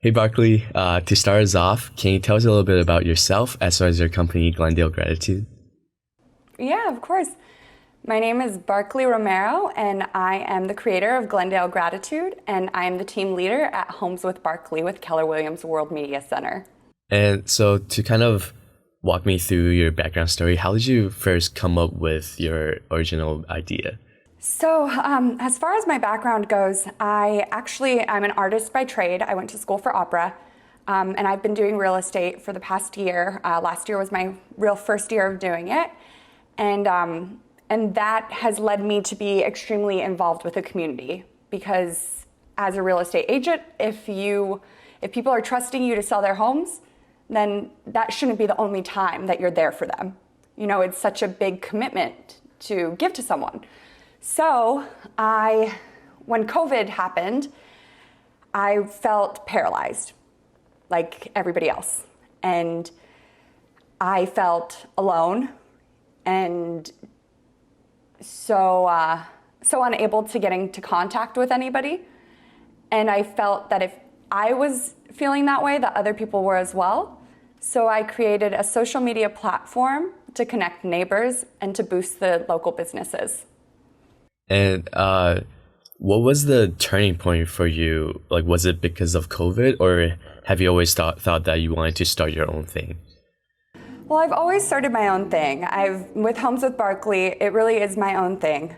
Hey Barkley, to start us off, can you tell us a little bit about yourself as well as your company, Glendale Gratitude? Yeah, of course. My name is Barkley-Romero, and I am the creator of Glendale Gratitude, and I am the team leader at Homes with Barkley with Keller Williams World Media Center. And so to kind of walk me through your background story, how did you first come up with your original idea? So, as far as my background goes, I'm an artist by trade. I went to school for opera, and I've been doing real estate for the past year. Last year was my real first year of doing it, and that has led me to be extremely involved with the community. Because as a real estate agent, if people are trusting you to sell their homes, then that shouldn't be the only time that you're there for them. You know, it's such a big commitment to give to someone. So when COVID happened, I felt paralyzed like everybody else. And I felt alone and so unable to get into contact with anybody. And I felt that if I was feeling that way, that other people were as well. So I created a social media platform to connect neighbors and to boost the local businesses. And what was the turning point for you? Like, was it because of COVID, or have you always thought that you wanted to start your own thing? Well, I've always started my own thing. With Homes with Barkley, it really is my own thing.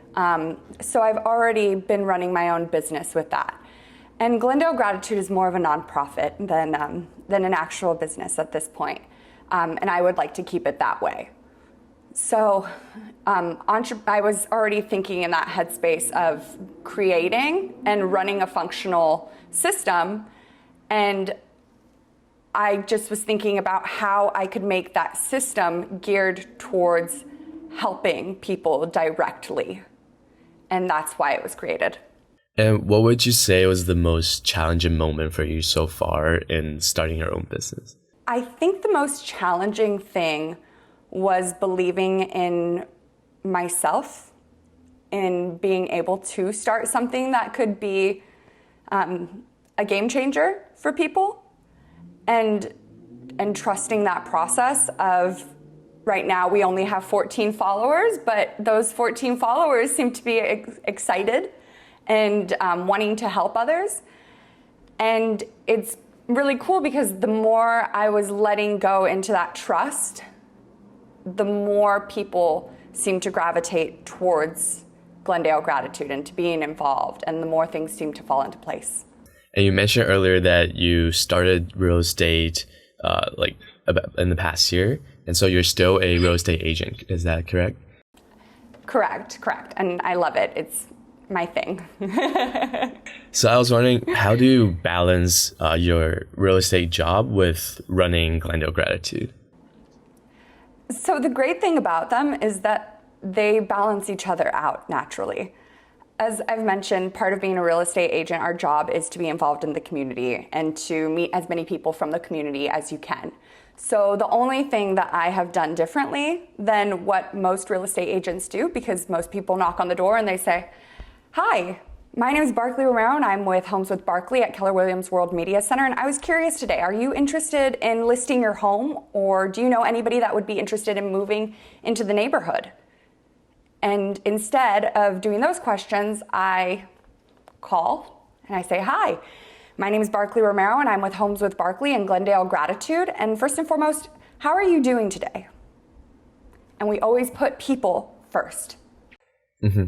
So I've already been running my own business with that. And Glendale Gratitude is more of a nonprofit than an actual business at this point. And I would like to keep it that way. So I was already thinking in that headspace of creating and running a functional system, and I just was thinking about how I could make that system geared towards helping people directly, and that's why it was created. And what would you say was the most challenging moment for you so far in starting your own business? I think the most challenging thing was believing in myself, in being able to start something that could be a game changer for people, and trusting that process of right now we only have 14 followers, but those 14 followers seem to be excited and wanting to help others. And it's really cool because the more I was letting go into that trust, the more people seem to gravitate towards Glendale Gratitude and to being involved, and the more things seem to fall into place. And you mentioned earlier that you started real estate in the past year, and so you're still a real estate agent. Is that correct? Correct. And I love it. It's my thing. So I was wondering, how do you balance your real estate job with running Glendale Gratitude? So the great thing about them is that they balance each other out naturally. As I've mentioned, part of being a real estate agent, our job is to be involved in the community and to meet as many people from the community as you can. So the only thing that I have done differently than what most real estate agents do, because most people knock on the door and they say, "Hi, my name is Barkley-Romero, and I'm with Homes with Barkley at Keller Williams World Media Center, and I was curious today, are you interested in listing your home, or do you know anybody that would be interested in moving into the neighborhood?" And instead of doing those questions, I call and I say, "Hi, my name is Barkley-Romero, and I'm with Homes with Barkley and Glendale Gratitude, and first and foremost, how are you doing today?" And we always put people first. Mm-hmm.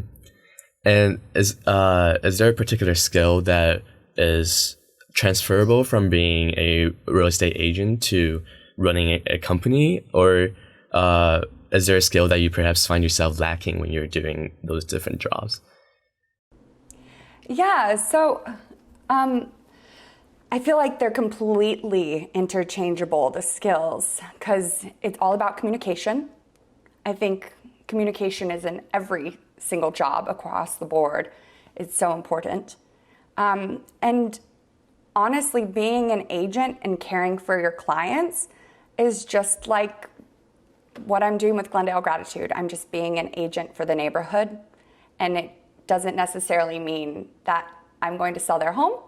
And is there a particular skill that is transferable from being a real estate agent to running a company, or is there a skill that you perhaps find yourself lacking when you're doing those different jobs? Yeah, so I feel like they're completely interchangeable, the skills, because it's all about communication. I think communication is in every single job across the board. It's so important. And honestly, being an agent and caring for your clients is just like what I'm doing with Glendale Gratitude. I'm just being an agent for the neighborhood, and it doesn't necessarily mean that I'm going to sell their home,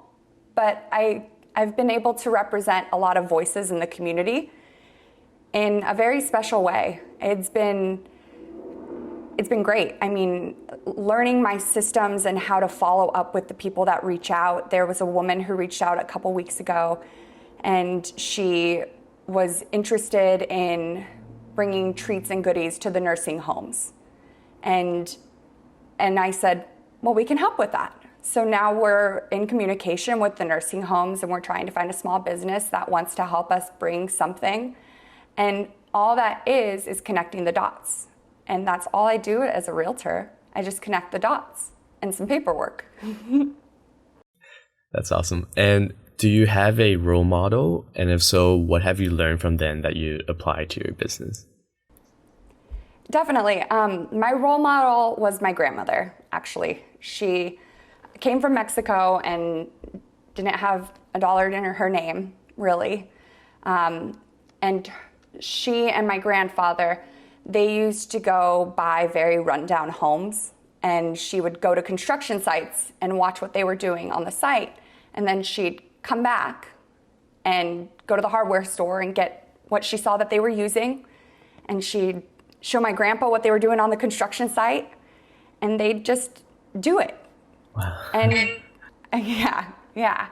but I I've been able to represent a lot of voices in the community in a very special way. It's been great. I mean, learning my systems and how to follow up with the people that reach out. There was a woman who reached out a couple weeks ago, and she was interested in bringing treats and goodies to the nursing homes. And I said, well, we can help with that. So now we're in communication with the nursing homes, and we're trying to find a small business that wants to help us bring something. And all that is connecting the dots. And that's all I do as a realtor. I just connect the dots and some paperwork. That's awesome. And do you have a role model? And if so, what have you learned from them that you apply to your business? Definitely. My role model was my grandmother, actually. She came from Mexico and didn't have a dollar in her name, really. And she and my grandfather, they used to go buy very rundown homes, and she would go to construction sites and watch what they were doing on the site. And then she'd come back and go to the hardware store and get what she saw that they were using. And she'd show my grandpa what they were doing on the construction site, and they'd just do it. Wow. And yeah.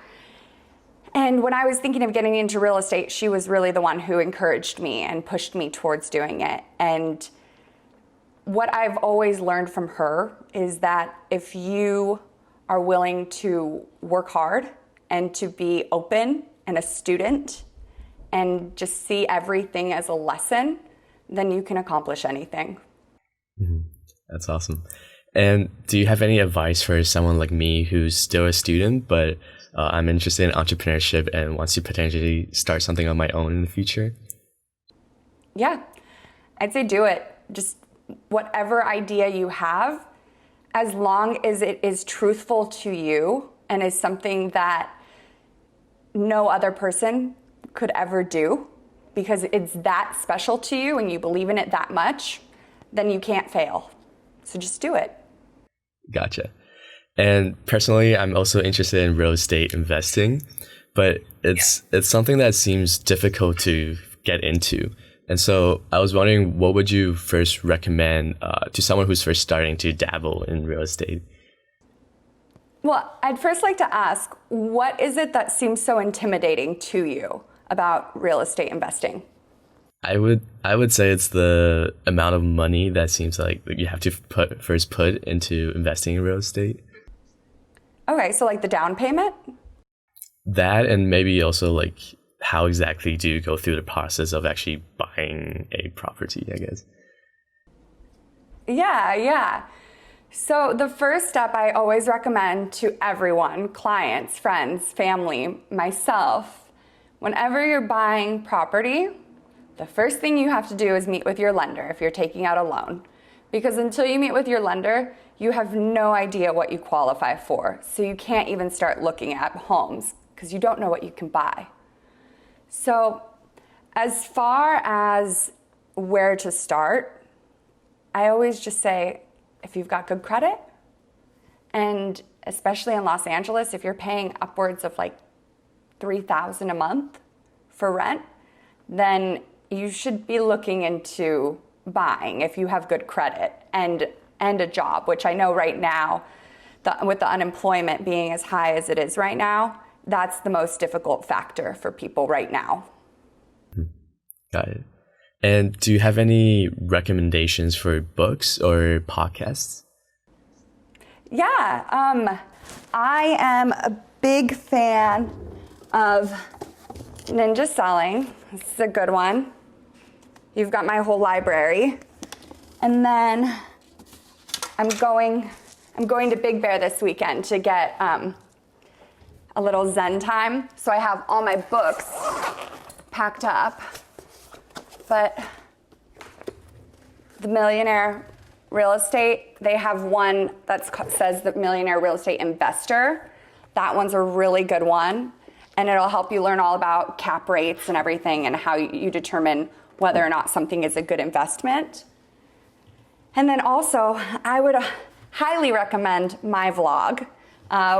And when I was thinking of getting into real estate, she was really the one who encouraged me and pushed me towards doing it. And what I've always learned from her is that if you are willing to work hard and to be open and a student and just see everything as a lesson, then you can accomplish anything. Mm-hmm. That's awesome. And do you have any advice for someone like me who's still a student, but I'm interested in entrepreneurship and wants to potentially start something on my own in the future? Yeah, I'd say do it. Just whatever idea you have, as long as it is truthful to you and is something that no other person could ever do, because it's that special to you and you believe in it that much, then you can't fail. So just do it. Gotcha. And personally, I'm also interested in real estate investing, but it's something that seems difficult to get into. And so I was wondering, what would you first recommend to someone who's first starting to dabble in real estate? Well, I'd first like to ask, what is it that seems so intimidating to you about real estate investing? I would say it's the amount of money that seems like you have to put into investing in real estate. Okay, so like the down payment? That, and maybe also like how exactly do you go through the process of actually buying a property, I guess. Yeah. So the first step I always recommend to everyone, clients, friends, family, myself, whenever you're buying property, the first thing you have to do is meet with your lender if you're taking out a loan. Because until you meet with your lender, you have no idea what you qualify for. So you can't even start looking at homes because you don't know what you can buy. So as far as where to start, I always just say, if you've got good credit, and especially in Los Angeles, if you're paying upwards of like $3,000 a month for rent, then you should be looking into buying if you have good credit and a job, which I know right now, with the unemployment being as high as it is right now, that's the most difficult factor for people right now. Got it. And do you have any recommendations for books or podcasts? Yeah, I am a big fan of Ninja Selling. This is a good one. You've got my whole library. And then I'm going to Big Bear this weekend to get a little Zen time. So I have all my books packed up. But the Millionaire Real Estate, they have one that says the Millionaire Real Estate Investor. That one's a really good one. And it'll help you learn all about cap rates and everything and how you determine whether or not something is a good investment. And then also, I would highly recommend my vlog,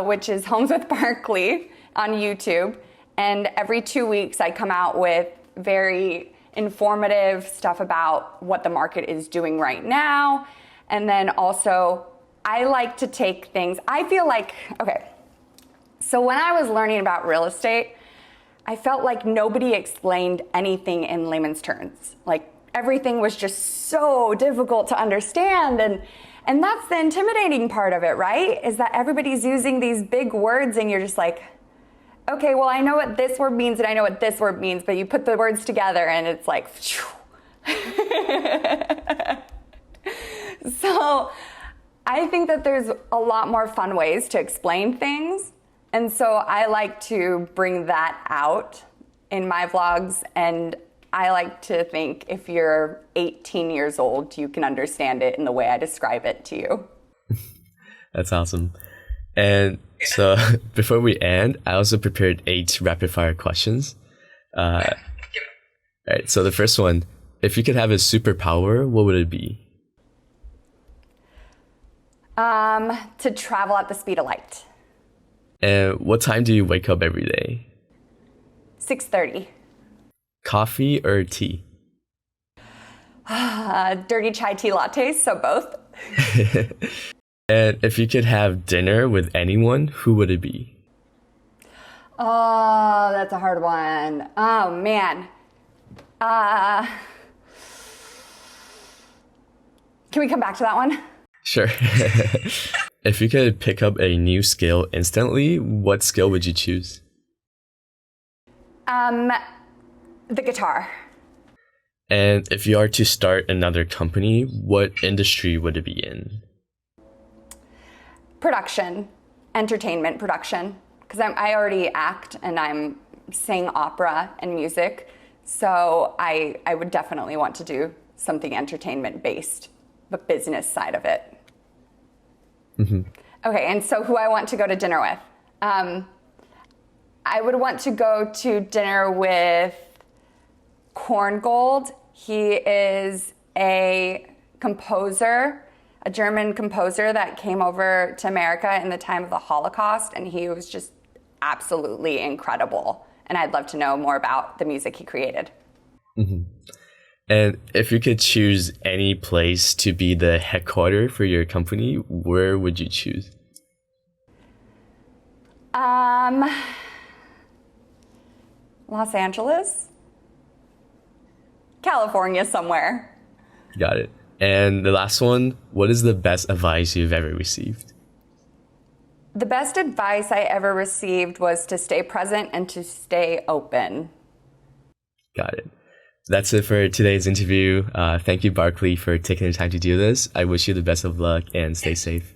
which is Homes with Barkley on YouTube. And every 2 weeks, I come out with very informative stuff about what the market is doing right now. And then also, I like to take things, I feel like, okay, so when I was learning about real estate, I felt like nobody explained anything in layman's terms. Like everything was just so difficult to understand. And that's the intimidating part of it, right? Is that everybody's using these big words and you're just like, okay, well, I know what this word means and I know what this word means, but you put the words together and it's like, so I think that there's a lot more fun ways to explain things. And so I like to bring that out in my vlogs. And I like to think if you're 18 years old, you can understand it in the way I describe it to you. That's awesome. And so before we end, I also prepared 8 rapid fire questions. All right, so the first one, if you could have a superpower, what would it be? To travel at the speed of light. And what time do you wake up every day? 6:30. Coffee or tea? Dirty chai tea lattes, so both. And if you could have dinner with anyone, who would it be? Oh, that's a hard one. Oh, man. Can we come back to that one? Sure. If you could pick up a new skill instantly, what skill would you choose? The guitar. And if you are to start another company, what industry would it be in? Production, entertainment production. Because I already act and I'm sing opera and music. So I would definitely want to do something entertainment based, but business side of it. Mm-hmm. Okay, and so who I want to go to dinner with. I would want to go to dinner with Korngold. He is a composer, a German composer that came over to America in the time of the Holocaust, and he was just absolutely incredible. And I'd love to know more about the music he created. Mm-hmm. And if you could choose any place to be the headquarters for your company, where would you choose? Los Angeles? California somewhere. Got it. And the last one, what is the best advice you've ever received? The best advice I ever received was to stay present and to stay open. Got it. That's it for today's interview. Thank you, Barkley, for taking the time to do this. I wish you the best of luck and stay safe.